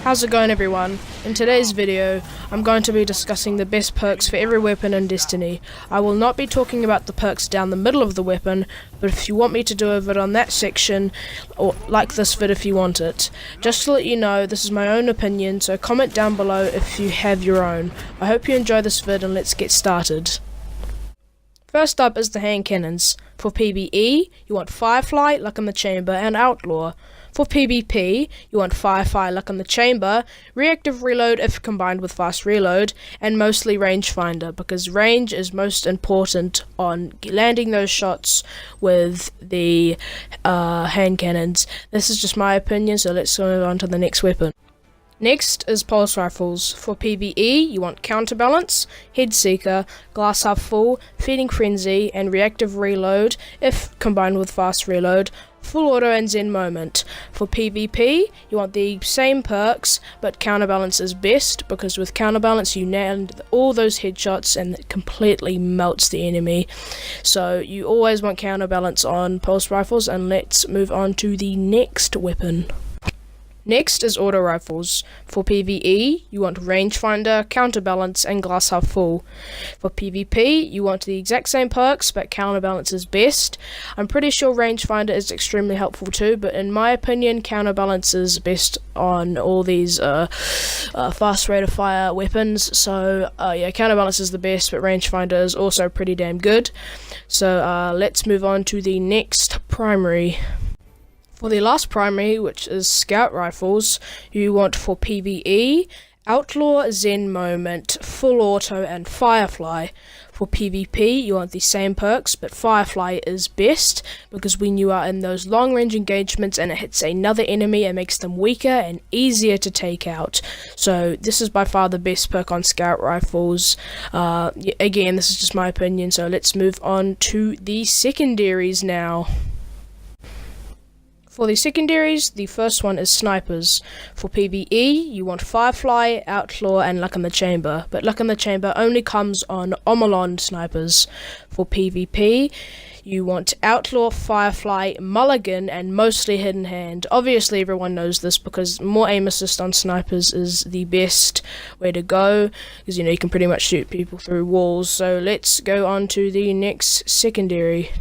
How's it going, everyone? In today's video, I'm going to be discussing the best perks for every weapon in Destiny. I will not be talking about the perks down the middle of the weapon, but if you want me to do a vid on that section, or like this vid if you want it. Just to let you know, this is my own opinion, so comment down below if you have your own. I hope you enjoy this vid and let's get started. First up is the hand cannons. For PvE, you want Firefly, Luck in the Chamber, and Outlaw. For PvP, you want Firefly, Luck in the Chamber, Reactive Reload if combined with Fast Reload, and mostly Rangefinder, because range is most important on landing those shots with the hand cannons. This is just my opinion, so let's move on to the next weapon. Next is Pulse Rifles. For PvE, you want Counterbalance, Headseeker, Glass Half Full, Feeding Frenzy, and Reactive Reload if combined with Fast Reload, Full Auto, and Zen Moment. For PvP, you want the same perks, but Counterbalance is best, because with Counterbalance you land all those headshots and it completely melts the enemy. So you always want Counterbalance on Pulse Rifles, and let's move on to the next weapon. Next is Auto Rifles. For PvE, you want Rangefinder, Counterbalance, and Glass Half Full. For PvP, you want the exact same perks, but Counterbalance is best. I'm pretty sure Rangefinder is extremely helpful too, but in my opinion, Counterbalance is best on all these fast rate of fire weapons. So yeah, Counterbalance is the best, but Rangefinder is also pretty damn good. So let's move on to the next primary. For the last primary, which is Scout Rifles, you want for PvE, Outlaw, Zen Moment, Full Auto, and Firefly. For PvP, you want the same perks, but Firefly is best, because when you are in those long range engagements and it hits another enemy, it makes them weaker and easier to take out. So this is by far the best perk on Scout Rifles. Again, this is just my opinion, so let's move on to the secondaries now. For the secondaries, the first one is Snipers. For PvE, you want Firefly, Outlaw, and Luck in the Chamber, but Luck in the Chamber only comes on Omolon snipers. For PvP, you want Outlaw, Firefly, Mulligan, and mostly Hidden Hand. Obviously everyone knows this, because more aim assist on snipers is the best way to go, because you can pretty much shoot people through walls. So let's go on to the next secondary.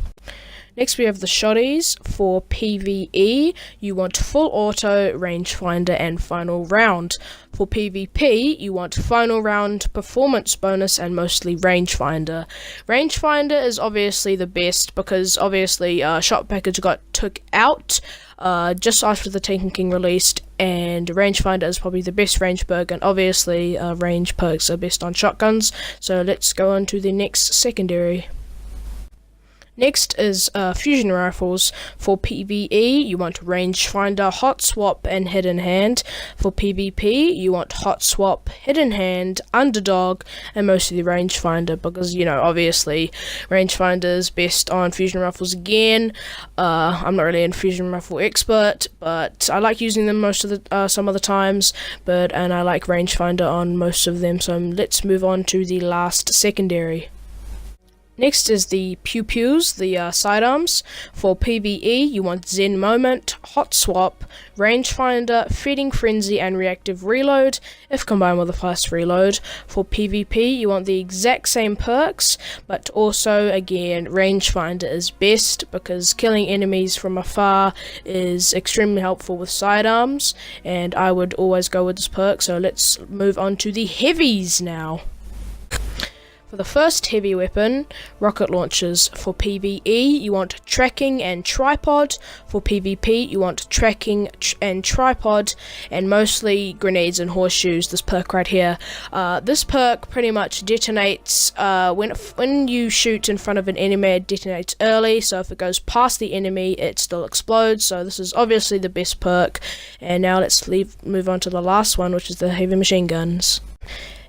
Next we have the Shotties. For PvE, you want Full Auto, Rangefinder, and Final Round. For PvP, you want Final Round, Performance Bonus, and mostly Rangefinder. Rangefinder is obviously the best, because obviously Shot Package got took out just after the Taken King released, and Rangefinder is probably the best range perk, and obviously range perks are best on shotguns. So let's go on to the next secondary. Next is Fusion Rifles. For PvE, you want Rangefinder, Hot Swap, and Hidden Hand. For PvP, you want Hot Swap, Hidden Hand, Underdog, and mostly Rangefinder, because, obviously, Rangefinder is best on Fusion Rifles again. I'm not really a Fusion Rifle expert, but I like using them most of the some other times, and I like Rangefinder on most of them, so let's move on to the last secondary. Next is the Pew Pews, the sidearms. For PvE, you want Zen Moment, Hot Swap, Rangefinder, Feeding Frenzy, and Reactive Reload, if combined with a Fast Reload. For PvP, you want the exact same perks, but also, again, Rangefinder is best, because killing enemies from afar is extremely helpful with sidearms, and I would always go with this perk. So let's move on to the heavies now. For the first heavy weapon, rocket launchers. For PvE, you want tracking and tripod. For PvP, you want tracking and tripod, and mostly grenades and horseshoes, this perk right here. This perk pretty much detonates, when you shoot in front of an enemy, it detonates early, so if it goes past the enemy, it still explodes, so this is obviously the best perk. And now let's move on to the last one, which is the heavy machine guns.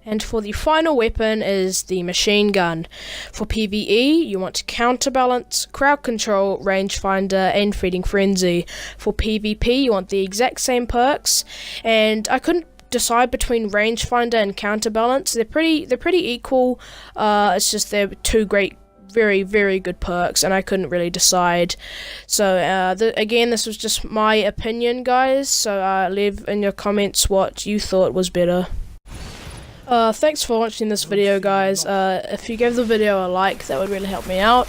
And for the final weapon is the machine gun. For PvE, you want Counterbalance, Crowd Control, Rangefinder, and Feeding Frenzy. For PvP, you want the exact same perks, and I couldn't decide between Rangefinder and Counterbalance. They're pretty equal. It's just they're two great very, very good perks, and I couldn't really decide. So again, this was just my opinion, guys. So leave in your comments what you thought was better. Thanks for watching this video, guys. If you gave the video a like, that would really help me out.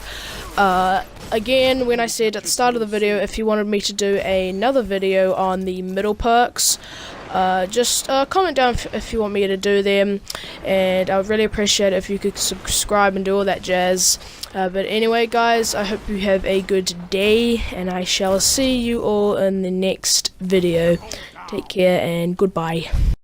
Again, when I said at the start of the video, if you wanted me to do another video on the middle perks, just comment down if you want me to do them, and I would really appreciate it if you could subscribe and do all that jazz. But anyway, guys, I hope you have a good day, and I shall see you all in the next video. Take care and goodbye.